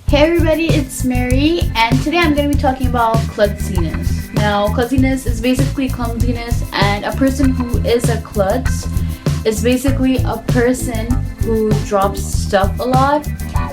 Hey everybody, it's Mary, and today I'm going to be talking about klutziness. Now, klutziness is basically clumsiness, and a person who is a klutz is basically a person who drops stuff a lot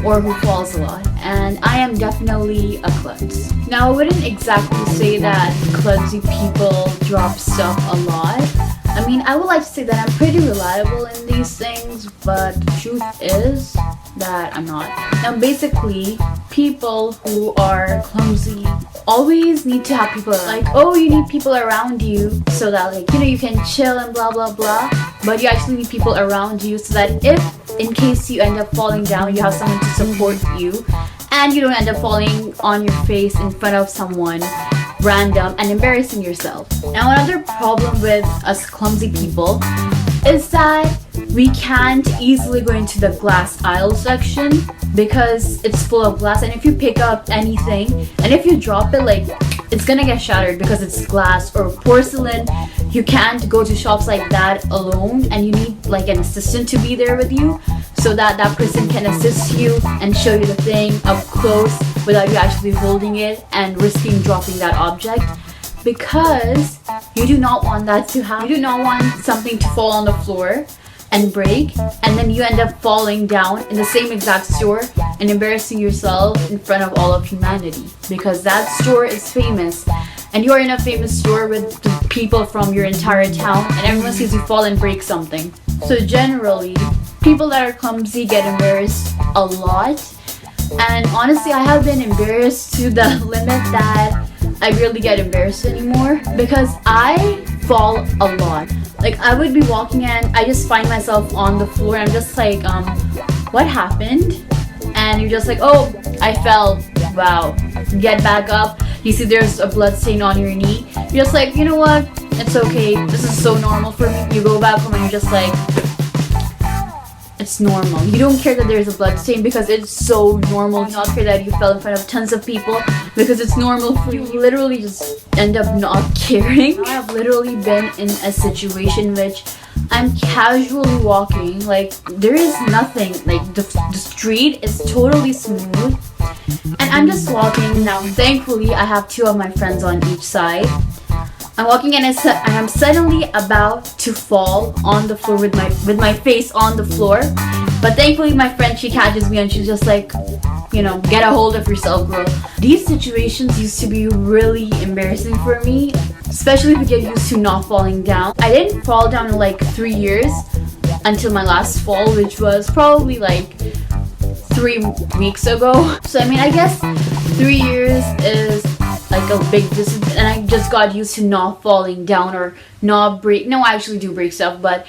or who falls a lot, and I am definitely a klutz. Now, I wouldn't exactly say that klutzy people drop stuff a lot. I mean, I would like to say that I'm pretty reliable in these things, but the truth is that I'm not. Now, basically, people who are clumsy always need to have people like, oh, you need people around you so that, like, you can chill and blah blah blah. But you actually need people around you so that if, in case you end up falling down, you have someone to support you, and you don't end up falling on your face in front of someone random and embarrassing yourself. Now, another problem with us clumsy people is that we can't easily go into the glass aisle section because it's full of glass, and if you pick up anything and if you drop it, like, it's gonna get shattered because it's glass or porcelain. You can't go to shops like that alone, and you need like an assistant to be there with you so that that person can assist you and show you the thing up close without you actually holding it and risking dropping that object, because you do not want that to happen. You do not want something to fall on the floor and break, and then you end up falling down in the same exact store and embarrassing yourself in front of all of humanity, because that store is famous and you're in a famous store with the people from your entire town, and everyone sees you fall and break something. So generally, people that are clumsy get embarrassed a lot, and honestly, I have been embarrassed to the limit that I rarely get embarrassed anymore because I fall a lot. Like, I would be walking and I just find myself on the floor and I'm just like, what happened? And you're just like, oh, I fell. Wow. Get back up. You see there's a blood stain on your knee. You're just like, you know what? It's okay. This is so normal for me. You go back home and you're just like, it's normal. You don't care that there's a blood stain because it's so normal. You don't care that you fell in front of tons of people because it's normal for you. You literally just end up not caring. I've literally been in a situation which I'm casually walking, like there is nothing, like the street is totally smooth, and I'm just walking. Now, thankfully, I have two of my friends on each side. I'm walking and I'm suddenly about to fall on the floor with my face on the floor. But thankfully my friend, she catches me and she's just like, get a hold of yourself, girl. These situations used to be really embarrassing for me, especially if you get used to not falling down. I didn't fall down in like 3 years until my last fall, which was probably like 3 weeks ago. So I mean, I guess 3 years is like a big distance, and I just got used to not falling down or not break. No, I actually do break stuff, but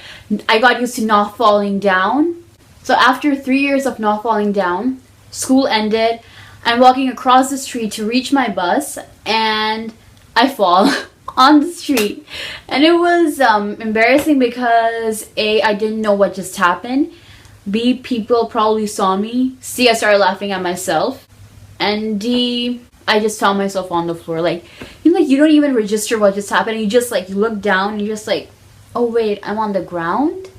I got used to not falling down. So after 3 years of not falling down, school ended. I'm walking across the street to reach my bus, and I fall on the street, and it was embarrassing because A, I didn't know what just happened. B, people probably saw me. C, I started laughing at myself, and D, I just found myself on the floor. Like, you don't even register what just happened. You just you look down and you're just like, oh wait, I'm on the ground?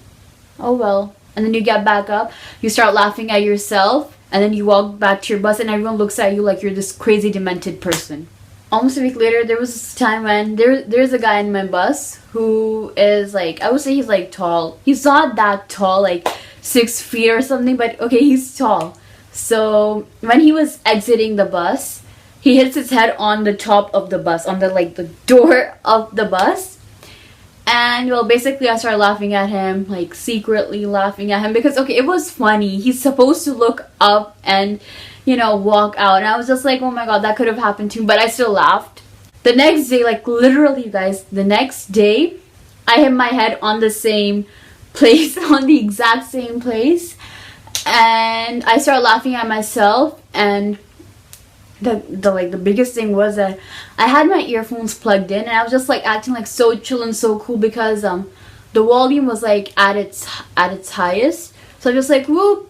Oh well. And then you get back up, you start laughing at yourself, and then you walk back to your bus and everyone looks at you like you're this crazy demented person. Almost a week later, there was this time when there's a guy in my bus who is like, I would say he's like tall. He's not that tall, like 6 feet or something, but okay, he's tall. So when he was exiting the bus, he hits his head on the top of the bus, on the door of the bus. And well, basically I started laughing at him, like secretly laughing at him because, okay, it was funny. He's supposed to look up and, walk out. And I was just like, oh my god, that could have happened to me, but I still laughed. The next day, like literally, you guys, the next day, I hit my head on the same place, on the exact same place. And I started laughing at myself, and the biggest thing was that I had my earphones plugged in and I was just like acting like so chill and so cool because the volume was like at its highest. So I'm just like, whoop,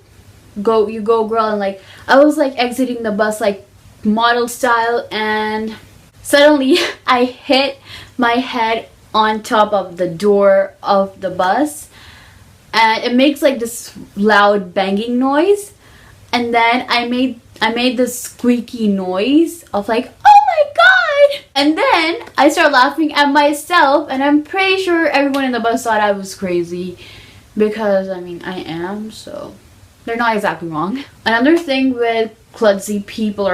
you go girl, and like I was like exiting the bus like model style, and suddenly I hit my head on top of the door of the bus, and it makes like this loud banging noise. And then I made I made this squeaky noise of like, oh my god! And then I started laughing at myself, and I'm pretty sure everyone in the bus thought I was crazy. Because, I mean, I am, so they're not exactly wrong. Another thing with clumsy people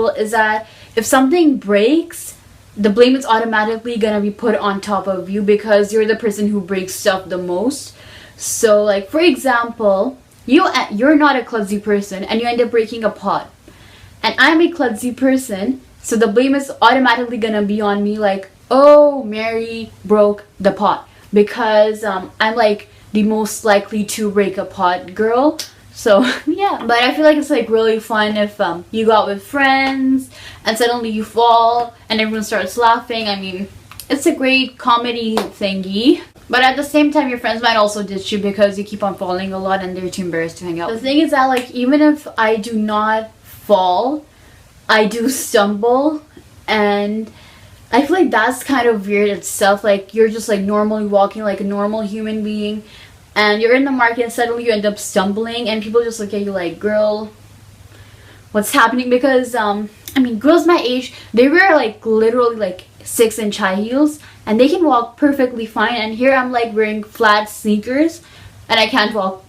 is that if something breaks, the blame is automatically gonna be put on top of you because you're the person who breaks stuff the most. So, like, for example, you're not a clumsy person and you end up breaking a pot. And I'm a clumsy person, so the blame is automatically gonna be on me, like, oh, Mary broke the pot. Because I'm like the most likely to break a pot girl. So yeah, but I feel like it's like really fun if you go out with friends and suddenly you fall and everyone starts laughing. I mean, it's a great comedy thingy. But at the same time, your friends might also ditch you because you keep on falling a lot and they're too embarrassed to hang out. The thing is that, like, even if I do not fall, I do stumble, and I feel like that's kind of weird itself. Like, you're just like normally walking like a normal human being, and you're in the market and suddenly you end up stumbling and people just look at you like, girl, what's happening? Because I mean, girls my age, they wear like literally like 6-inch high heels and they can walk perfectly fine, and here I'm like wearing flat sneakers and I can't walk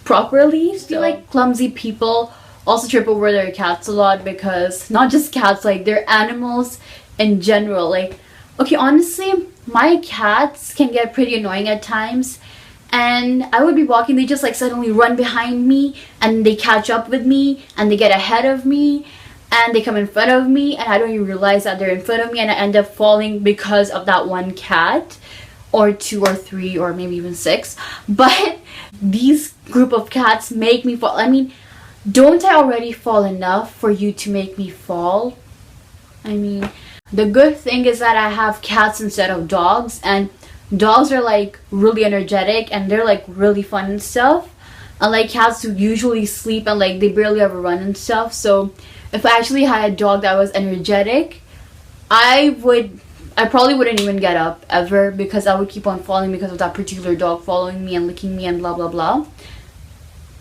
properly. So I feel like clumsy people also trip over their cats a lot, because not just cats, like they're animals in general. Like, okay, honestly, my cats can get pretty annoying at times, and I would be walking, they just like suddenly run behind me and they catch up with me and they get ahead of me and they come in front of me, and I don't even realize that they're in front of me, and I end up falling because of that one cat, or 2 or 3 or maybe even 6. But these group of cats make me fall. I mean, don't I already fall enough for you to make me fall? I mean, the good thing is that I have cats instead of dogs, and dogs are like really energetic and they're like really fun and stuff, unlike cats who usually sleep and like they barely ever run and stuff. So if I actually had a dog that was energetic, I probably wouldn't even get up ever, because I would keep on falling because of that particular dog following me and licking me and blah blah blah.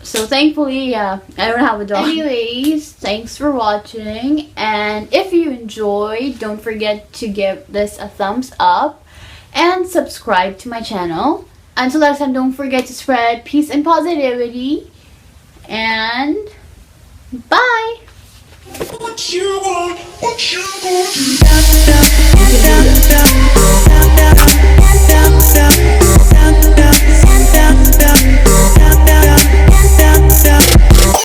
So thankfully, yeah, I don't have a dog. Anyways, thanks for watching, and if you enjoyed, don't forget to give this a thumbs up and subscribe to my channel. Until next time, don't forget to spread peace and positivity, and bye. What you want, what you want.